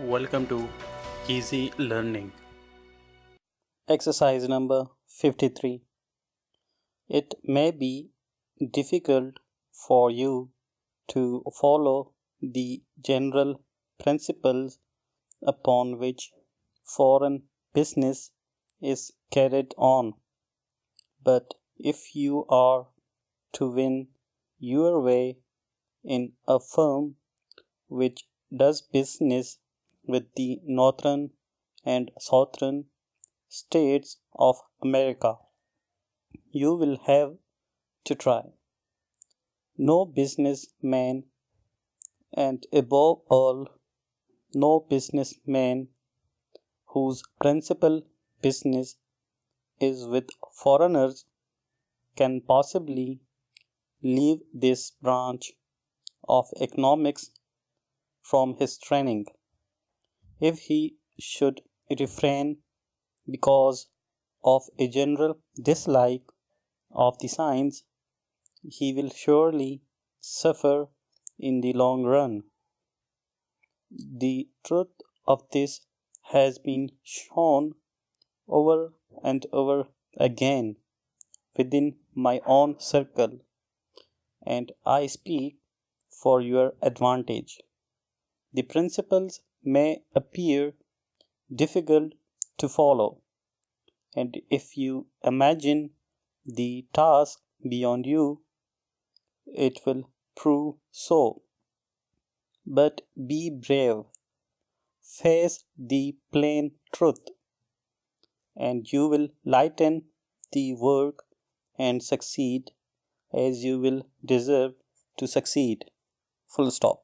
Welcome to Easy Learning. Exercise number 53. It may be difficult for you to follow the general principles upon which foreign business is carried on, but if you are to win your way in a firm which does business with the northern and southern states of America, you will have to try. No businessman, and above all, no businessman whose principal business is with foreigners, can possibly leave this branch of economics from his training. If he should refrain because of a general dislike of the science, he will surely suffer in the long run. The truth of this has been shown over and over again within my own circle, and I speak for your advantage. The principles may appear difficult to follow, and if you imagine the task beyond you, it will prove so. But be brave, face the plain truth, and you will lighten the work and succeed as you will deserve to succeed. Full stop.